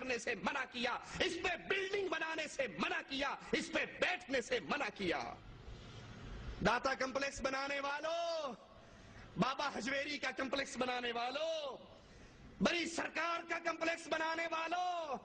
کرنے سے منع کیا، اس پہ بلڈنگ بنانے سے منع کیا، اس پہ بیٹھنے سے منع کیا۔ داتا کمپلیکس بنانے والوں، بابا حجویری کا کمپلیکس بنانے والوں، بڑی سرکار کا کمپلیکس بنانے والوں،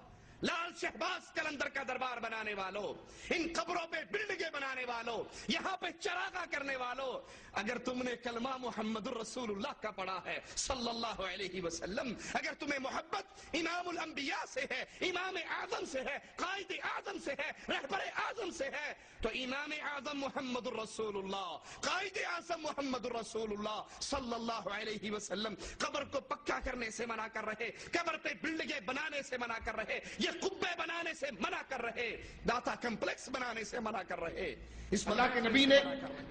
لال شہباز قلندر کا دربار بنانے والوں، ان قبروں پہ بلڈنگیں بنانے والوں، یہاں پہ چراغاں کرنے والوں، اگر تم نے کلمہ محمد الرسول اللہ کا پڑھا ہے صلی اللہ علیہ وسلم، اگر تمہیں محبت امام الانبیاء سے ہے، امام اعظم سے ہے، قائد اعظم سے ہے، رہبر اعظم سے ہے، تو امام اعظم محمد الرسول اللہ، قائد اعظم محمد الرسول اللہ صلی اللہ علیہ وسلم قبر کو پکا کرنے سے منع کر رہے، قبر پہ بلڈنگیں بنانے سے منع کر رہے، یہ قبے بنانے سے منع کر رہے، داتا کمپلیکس بنانے سے منع کر رہے۔ اس اللہ کے نبی نے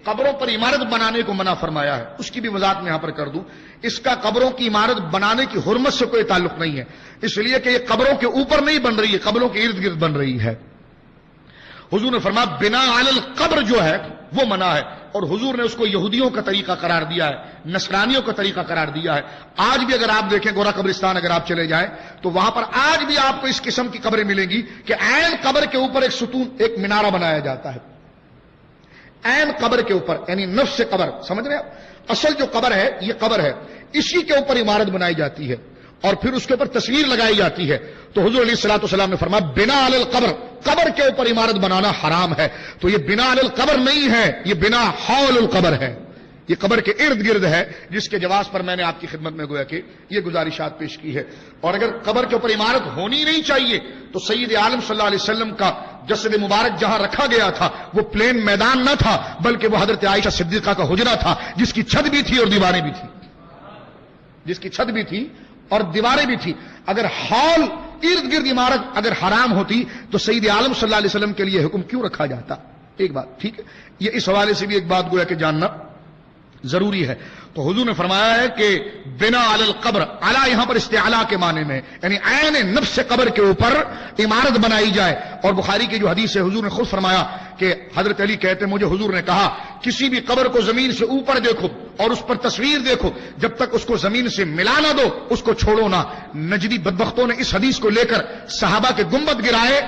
قبروں پر عمارت بنانے کو منع فرمایا ہے، اس کی بھی وضاحت میں یہاں پر کر دوں۔ اس کا قبروں کی عمارت بنانے کی حرمت سے کوئی تعلق نہیں ہے، اس لیے کہ یہ قبروں کے اوپر نہیں بن رہی ہے، قبروں کے ارد گرد بن رہی ہے۔ حضور نے فرمایا بنا علی القبر جو ہے وہ منع ہے، اور حضور نے اس کو یہودیوں کا طریقہ قرار دیا ہے، نصرانیوں کا طریقہ قرار دیا ہے۔ آج بھی اگر آپ دیکھیں گورا قبرستان اگر آپ چلے جائیں تو وہاں پر آج بھی آپ کو اس قسم کی قبریں ملیں گی کہ عین قبر کے اوپر ایک ستون، ایک مینارہ بنایا جاتا ہے، عین قبر کے اوپر، یعنی نفس قبر، سمجھ رہے ہیں؟ اصل جو قبر ہے یہ قبر ہے، اسی کے اوپر عمارت بنائی جاتی ہے اور پھر اس کے اوپر تصویر لگائی جاتی ہے۔ تو حضور علیہ الصلوۃ والسلام نے فرمایا بنا علی القبر، قبر کے اوپر عمارت بنانا حرام ہے۔ تو یہ بنا علی القبر نہیں ہے، یہ بنا حول القبر ہے، یہ قبر کے ارد گرد ہے، جس کے جواز پر میں نے آپ کی خدمت میں گویا کہ یہ گزارشات پیش کی ہے۔ اور اگر قبر کے اوپر عمارت ہونی نہیں چاہیے تو سید عالم صلی اللہ علیہ وسلم کا جسد مبارک جہاں رکھا گیا تھا وہ پلین میدان نہ تھا، بلکہ وہ حضرت عائشہ صدیقہ کا حجرہ تھا، جس کی چھت بھی تھی اور دیواریں بھی تھی، جس کی چھت بھی تھی اور دیواریں بھی تھی۔ اگر ہال ارد گرد عمارت اگر حرام ہوتی تو سید عالم صلی اللہ علیہ وسلم کے لیے حکم کیوں رکھا جاتا؟ ایک بات ٹھیک ہے، یہ اس حوالے سے بھی ایک بات گویا کہ جاننا ضروری ہے۔ تو حضور نے فرمایا ہے کہ بنا علی القبر، علی یہاں پر استعلا کے معنی میں، یعنی عین نفس قبر کے اوپر عمارت بنائی جائے۔ اور بخاری کی جو حدیث ہے حضور نے خود فرمایا کہ حضرت علی کہتے ہیں مجھے حضور نے کہا کسی بھی قبر کو زمین سے اوپر دیکھو اور اس پر تصویر دیکھو، جب تک اس کو زمین سے ملا نہ دو اس کو چھوڑو نہ۔ نجدی بدبختوں نے اس حدیث کو لے کر صحابہ کے گنبد گرائے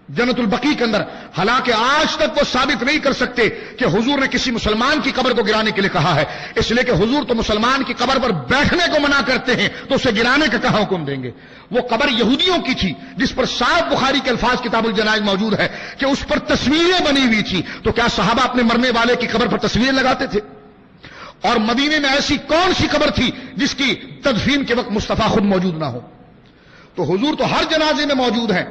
جنت البقیع کے اندر، حالانکہ آج تک وہ ثابت نہیں کر سکتے کہ حضور نے کسی مسلمان کی قبر کو گرانے کے لیے کہا ہے، اس لیے کہ حضور تو مسلمان کی قبر پر بیٹھنے کو منع کرتے ہیں تو اسے گرانے کا کہاں حکم دیں گے؟ وہ قبر یہودیوں کی تھی جس پر صاف بخاری کے الفاظ کتاب الجنائز موجود ہے کہ اس پر تصویریں بنی ہوئی تھی، تو کیا صحابہ اپنے مرنے والے کی قبر پر تصویر لگاتے تھے؟ اور مدینے میں ایسی کون سی قبر تھی جس کی تدفین کے وقت مصطفیٰ خود موجود نہ ہو؟ تو حضور تو ہر جنازے میں موجود ہیں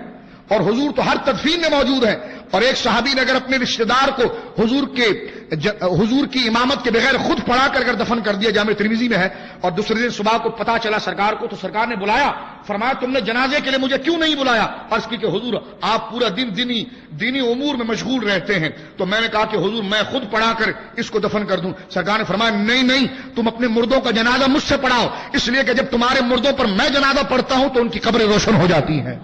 اور حضور تو ہر تدفین میں موجود ہے۔ اور ایک صحابی نے اگر اپنے رشتہ دار کو حضور کی امامت کے بغیر خود پڑھا کر دفن کر دیا، جامع ترمذی میں ہے، اور دوسرے دن صبح کو پتا چلا سرکار کو تو سرکار نے بلایا، فرمایا تم نے جنازے کے لیے مجھے کیوں نہیں بلایا؟ عرض کی کہ حضور آپ پورا دن دینی امور میں مشغول رہتے ہیں۔ تو میں نے کہا کہ حضور میں خود پڑھا کر اس کو دفن کر دوں؟ سرکار نے فرمایا نہیں، تم اپنے مردوں کا جنازہ مجھ سے پڑھاؤ، اس لیے کہ جب تمہارے مردوں پر میں جنازہ پڑھتا ہوں تو ان کی قبریں روشن ہو جاتی ہیں۔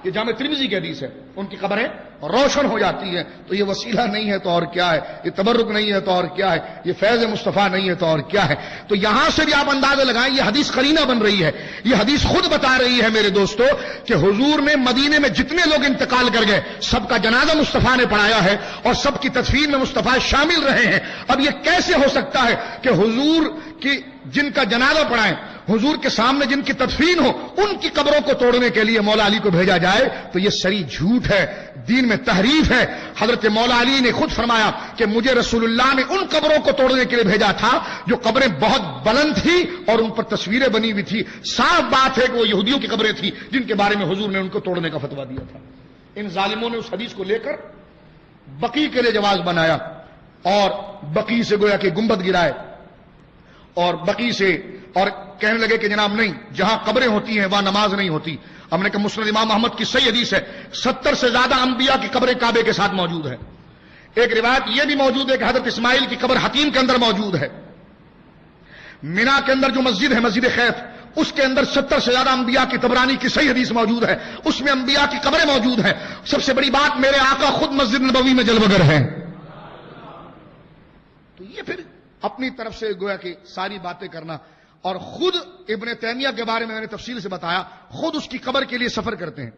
یہ جامع ترمذی کی حدیث ہے، ان کی قبریں روشن ہو جاتی ہیں۔ تو یہ وسیلہ نہیں ہے تو اور کیا ہے، یہ تبرک نہیں ہے تو اور کیا ہے، یہ فیض مصطفیٰ نہیں ہے تو اور کیا ہے۔ تو یہاں سے بھی آپ اندازہ لگائیں یہ حدیث قرینہ بن رہی ہے، یہ حدیث خود بتا رہی ہے میرے دوستو کہ حضور نے مدینے میں جتنے لوگ انتقال کر گئے سب کا جنازہ مصطفیٰ نے پڑھایا ہے اور سب کی تدفین میں مصطفیٰ شامل رہے ہیں۔ اب یہ کیسے ہو سکتا ہے کہ حضور کی جن کا جنازہ پڑھائیں، حضور کے سامنے جن کی تدفین ہو، ان کی قبروں کو توڑنے کے لیے مولا علی کو بھیجا جائے؟ تو یہ سری جھوٹ ہے، دین میں تحریف ہے۔ حضرت مولا علی نے خود فرمایا کہ مجھے رسول اللہ نے ان قبروں کو توڑنے کے لیے بھیجا تھا جو قبریں بہت بلند تھی اور ان پر تصویریں بنی ہوئی تھی۔ صاف بات ہے کہ وہ یہودیوں کی قبریں تھیں جن کے بارے میں حضور نے ان کو توڑنے کا فتویٰ دیا تھا۔ ان ظالموں نے اس حدیث کو لے کر بقیع کے لیے جواز بنایا اور بقیع سے گویا کہ گنبد گرائے اور بقیع سے اور کہنے لگے کہ جناب نہیں، جہاں قبریں ہوتی ہیں وہاں نماز نہیں ہوتی۔ ہم نے کہا مسند امام احمد کی صحیح حدیث ہے 70 سے زیادہ انبیاء کی قبریں کعبے کے ساتھ موجود ہے۔ ایک روایت یہ بھی موجود ہے کہ حضرت اسماعیل کی قبر حتیم کے اندر موجود ہے۔ مینا کے اندر جو مسجد ہے مسجد خیف، اس کے اندر 70 سے زیادہ انبیاء کی طبرانی کی صحیح حدیث موجود ہے، اس میں انبیاء کی قبریں موجود ہیں۔ سب سے بڑی بات میرے آقا خود مسجد نبوی میں جلوگر ہیں۔ تو یہ پھر اپنی طرف سے گویا کہ ساری باتیں کرنا اور خود ابن تیمیہ کے بارے میں نے تفصیل سے بتایا، خود اس کی قبر کے لیے سفر کرتے ہیں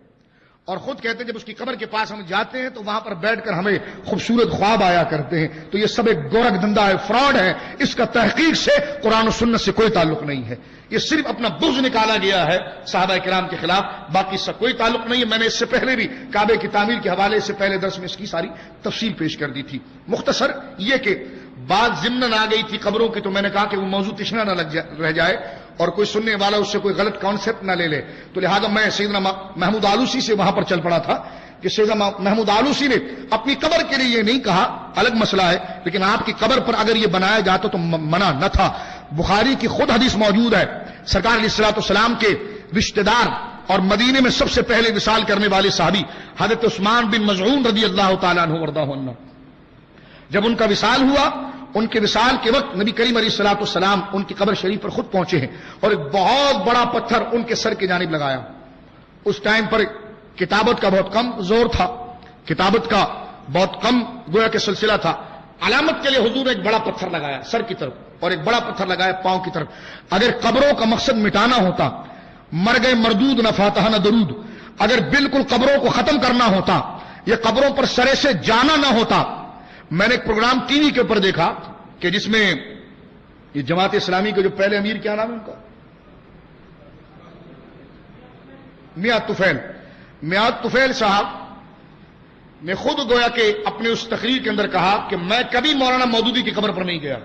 اور خود کہتے ہیں جب اس کی قبر کے پاس ہم جاتے ہیں تو وہاں پر بیٹھ کر ہمیں خوبصورت خواب آیا کرتے ہیں. تو یہ سب ایک گورکھ دھندا ہے، فراڈ ہے. اس کا تحقیق سے قرآن و سنت سے کوئی تعلق نہیں ہے. یہ صرف اپنا بغض نکالا گیا ہے صحابہ کرام کے خلاف، باقی اس سے کوئی تعلق نہیں ہے. میں نے اس سے پہلے بھی کعبے کی تعمیر کے حوالے سے پہلے درس میں اس کی ساری تفصیل پیش کر دی تھی. مختصر یہ کہ بات ضمن آ گئی تھی قبروں کی، تو میں نے کہا کہ وہ موضوع تشنا نہ رہ جائے اور کوئی سننے والا اس سے کوئی غلط کانسیپٹ نہ لے لے. تو لہذا میں سیدنا محمود آلوسی سے وہاں پر چل پڑا تھا کہ سیدنا محمود آلوسی نے اپنی قبر کے لیے یہ نہیں کہا، الگ مسئلہ ہے، لیکن آپ کی قبر پر اگر یہ بنایا جاتا تو منع نہ تھا. بخاری کی خود حدیث موجود ہے، سرکار علیہ الصلوۃ والسلام کے رشتہ دار اور مدینے میں سب سے پہلے وصال کرنے والے صحابی حضرت عثمان بن مظعون رضی اللہ تعالیٰ عنہ وارضاہ عنہ، جب ان کا وصال ہوا، ان کے وصال کے وقت نبی کریم علیہ الصلوۃ والسلام ان کی قبر شریف پر خود پہنچے ہیں اور ایک بہت بڑا پتھر ان کے سر کی جانب لگایا. اس ٹائم پر کتابت کا بہت کم زور تھا، کتابت کا بہت کم گویا کہ سلسلہ تھا. علامت کے لیے حضور نے ایک بڑا پتھر لگایا سر کی طرف اور ایک بڑا پتھر لگایا پاؤں کی طرف. اگر قبروں کا مقصد مٹانا ہوتا، مر گئے مردود نہ فاتحہ نہ درود، اگر بالکل قبروں کو ختم کرنا ہوتا، یہ قبروں پر سرے سے جانا نہ ہوتا. میں نے ایک پروگرام ٹی وی کے اوپر دیکھا کہ جس میں یہ جماعت اسلامی کے جو پہلے امیر، کیا نام ہے ان کا، میاں طفیل صاحب نے خود گویا کہ اپنے اس تقریر کے اندر کہا کہ میں کبھی مولانا مودودی کی قبر پر نہیں گیا.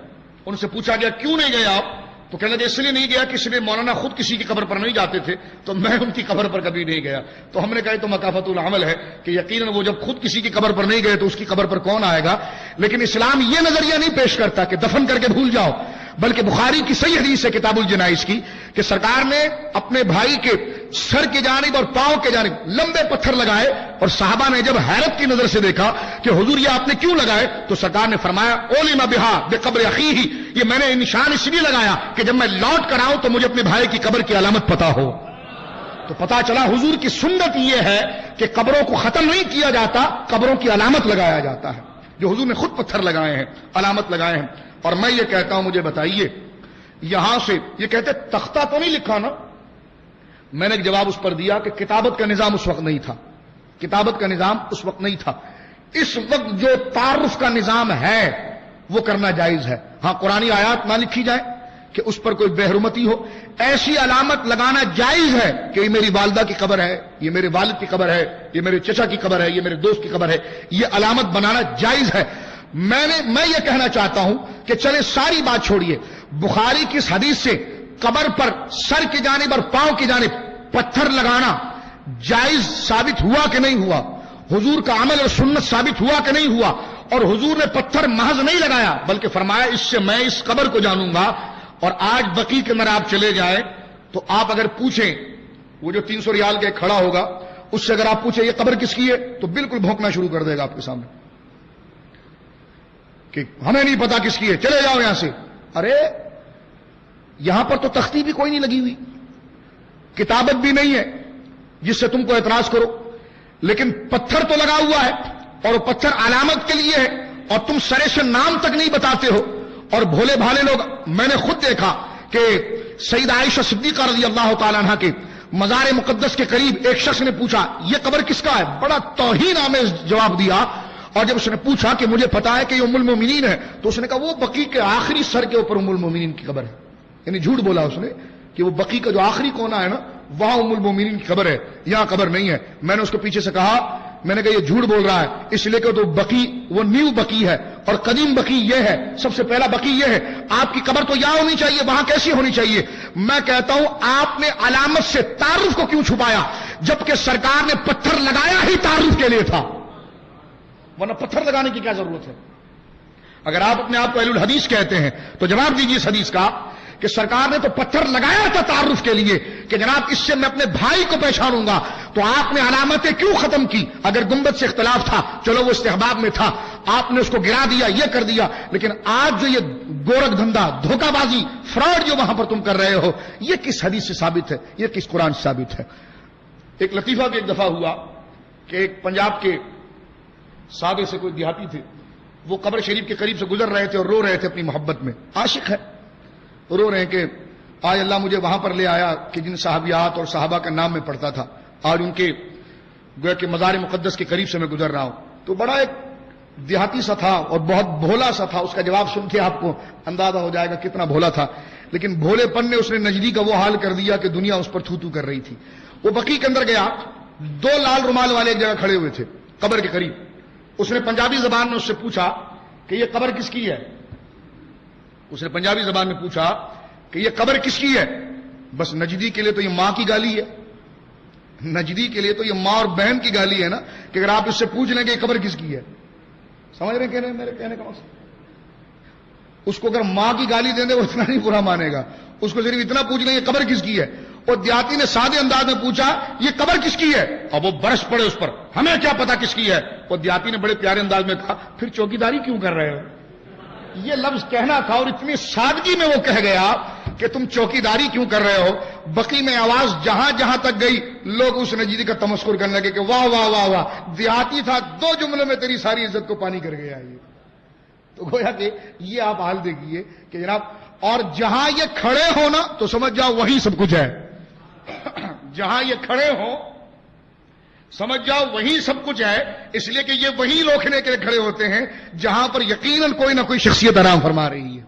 ان سے پوچھا گیا کیوں نہیں گیا آپ، تو کہنے لگے اس لیے نہیں گیا کہ اس لیے مولانا خود کسی کی قبر پر نہیں جاتے تھے تو میں ان کی قبر پر کبھی نہیں گیا. تو ہم نے کہا تو مکافۃ العمل ہے کہ یقیناً وہ جب خود کسی کی قبر پر نہیں گئے تو اس کی قبر پر کون آئے گا. لیکن اسلام یہ نظریہ نہیں پیش کرتا کہ دفن کر کے بھول جاؤ، بلکہ بخاری کی صحیح حدیث ہے کتاب الجنائز کی کہ سرکار نے اپنے بھائی کے سر کی جانب اور پاؤں کے جانب لمبے پتھر لگائے اور صحابہ نے جب حیرت کی نظر سے دیکھا کہ حضور یہ آپ نے کیوں لگائے تو سرکار نے فرمایا علم بہا بقبر اخیہ، یہ میں نے نشان اس لیے لگایا کہ جب میں لوٹ کر آؤں تو مجھے اپنے بھائی کی قبر کی علامت پتا ہو. تو پتا چلا حضور کی سنت یہ ہے کہ قبروں کو ختم نہیں کیا جاتا، قبروں کی علامت لگایا جاتا ہے، جو حضور نے خود پتھر لگائے ہیں، علامت لگائے ہیں. اور میں یہ کہتا ہوں، مجھے بتائیے یہاں سے یہ کہتے تختہ تو نہیں لکھا نا؟ میں نے ایک جواب اس پر دیا کہ کتابت کا نظام اس وقت نہیں تھا، کتابت کا نظام اس وقت نہیں تھا. اس وقت جو تعارف کا نظام ہے وہ کرنا جائز ہے. ہاں قرآنی آیات نہ لکھی جائے کہ اس پر کوئی بے حرمتی ہو، ایسی علامت لگانا جائز ہے کہ یہ میری والدہ کی قبر ہے، یہ میرے والد کی قبر ہے، یہ میرے چچا کی قبر ہے، یہ میرے دوست کی قبر ہے، یہ علامت بنانا جائز ہے. میں یہ کہنا چاہتا ہوں کہ چلے ساری بات چھوڑیے، بخاری کی اس حدیث سے قبر پر سر کی جانب اور پاؤں کی جانب پتھر لگانا جائز ثابت ہوا کہ نہیں ہوا؟ حضور کا عمل اور سنت ثابت ہوا کہ نہیں ہوا؟ اور حضور نے پتھر محض نہیں لگایا بلکہ فرمایا اس سے میں اس قبر کو جانوں گا. اور آج بقیع کے اندر آپ چلے جائیں تو آپ اگر پوچھیں، وہ جو 300 ریال کے کھڑا ہوگا اس سے اگر آپ پوچھیں یہ قبر کس کی ہے تو بالکل بھونکنا شروع کر دے گا آپ کے سامنے کہ ہمیں نہیں پتا کس کی ہے، چلے جاؤ یہاں سے. ارے یہاں پر تو تختی بھی کوئی نہیں لگی ہوئی، کتابت بھی نہیں ہے جس سے تم کو اعتراض کرو، لیکن پتھر تو لگا ہوا ہے اور وہ پتھر علامت کے لیے ہے اور تم سرے سے نام تک نہیں بتاتے ہو. اور بھولے بھالے لوگ، میں نے خود دیکھا کہ سیدہ عائشہ صدیقہ رضی اللہ تعالیٰ عنہ کے مزار مقدس کے قریب ایک شخص نے پوچھا یہ قبر کس کا ہے، بڑا توہین آمیز جواب دیا. اور جب اس نے پوچھا کہ مجھے پتا ہے کہ یہ ام المومنین ہے تو اس نے کہا وہ بقیع کے آخری سر کے اوپر ام المومنین کی قبر ہے. یعنی جھوٹ بولا اس نے کہ وہ بقیع کا جو آخری کونا ہے نا وہاں ام المومنین کی قبر ہے، یہاں قبر نہیں ہے. میں نے اس کو پیچھے سے کہا، میں نے کہا یہ جھوٹ بول رہا ہے، اس لیے کہ تو بقیع وہ نیو بقیع ہے اور قدیم بقیع یہ ہے، سب سے پہلا بقیع یہ ہے. آپ کی قبر تو یہاں ہونی چاہیے، وہاں کیسی ہونی چاہیے؟ میں کہتا ہوں آپ نے علامت سے تعارف کو کیوں چھپایا جبکہ سرکار نے پتھر لگایا ہی تعارف کے لیے تھا، ورنہ پتھر لگانے کی کیا ضرورت ہے؟ اگر آپ اپنے آپ کو اہل الحدیث کہتے ہیں تو جواب دیجیے اس حدیث کا کہ سرکار نے تو پتھر لگایا تھا تعارف کے لیے کہ جناب اس سے میں اپنے بھائی کو پہچانوں گا، تو آپ نے علامتیں کیوں ختم کی؟ اگر گنبد سے اختلاف تھا چلو وہ استحباب میں تھا، آپ نے اس کو گرا دیا، یہ کر دیا. لیکن آج جو یہ گورکھ دھندا، دھوکہ بازی، فراڈ جو وہاں پر تم کر رہے ہو، یہ کس حدیث سے ثابت ہے؟ یہ کس قرآن سے ثابت ہے؟ ایک لطیفہ بھی ایک دفعہ ہوا کہ ایک پنجاب کے صحابے سے کوئی دیہاتی تھے، وہ قبر شریف کے قریب سے گزر رہے تھے اور رو رہے تھے اپنی محبت میں، عاشق ہے، رو رہے ہیں کہ آج اللہ مجھے وہاں پر لے آیا کہ جن صحابیات اور صحابہ کا نام میں پڑھتا تھا، آج ان کے گویا کہ مزار مقدس کے قریب سے میں گزر رہا ہوں، تو بڑا ایک دیہاتی سا تھا اور بہت بھولا سا تھا. اس کا جواب سن کے آپ کو اندازہ ہو جائے گا کتنا بھولا تھا. لیکن بھولے پن نے اس نے نجدی کا وہ حال کر دیا کہ دنیا اس پر تھو تھو کر رہی تھی. وہ بقیع کے اندر گیا، دو لال رومال والے ایک جگہ کھڑے ہوئے تھے قبر کے قریب. اس نے پنجابی زبان میں اس سے پوچھا کہ یہ قبر کس کی ہے؟ اس نے پنجابی زبان میں پوچھا کہ یہ قبر کس کی ہے؟ بس نجدی کے لیے تو یہ ماں کی گالی ہے، نجدی کے لیے تو یہ ماں اور بہن کی گالی ہے نا، کہ اگر آپ اس سے پوچھ لیں کہ یہ قبر کس کی ہے. سمجھ رہے ہیں میرے کہنے کا مقصد؟ اس کو اگر ماں کی گالی دیں دے وہ اتنا نہیں برا مانے گا، اس کو صرف اتنا پوچھ لیں یہ قبر کس کی ہے. اور دیہاتی نے سادے انداز میں پوچھا یہ قبر کس کی ہے؟ اب وہ برس پڑے اس پر، ہمیں کیا پتا کس کی ہے. اور دیہاتی نے بڑے پیارے انداز میں کہا پھر چوکیداری کیوں کر رہے ہو؟ یہ لفظ کہنا تھا اور اتنی سادگی میں وہ کہہ گیا کہ تم چوکیداری کیوں کر رہے ہو. بقیع میں آواز جہاں جہاں تک گئی لوگ اس نجدی کا تمسخر کرنے لگے کہ واہ واہ واہ واہ، دیہاتی تھا 2 جملوں میں تیری ساری عزت کو پانی کر گیا. یہ تو گویا کہ یہ آپ حال دیکھیے کہ جناب، اور جہاں یہ کھڑے ہو نا تو سمجھ جاؤ وہی سب کچھ ہے. جہاں یہ کھڑے ہو سمجھ جاؤ وہی سب کچھ ہے. اس لیے کہ یہ وہی روکنے کے لیے کھڑے ہوتے ہیں جہاں پر یقیناً کوئی نہ کوئی شخصیت آرام فرما رہی ہے.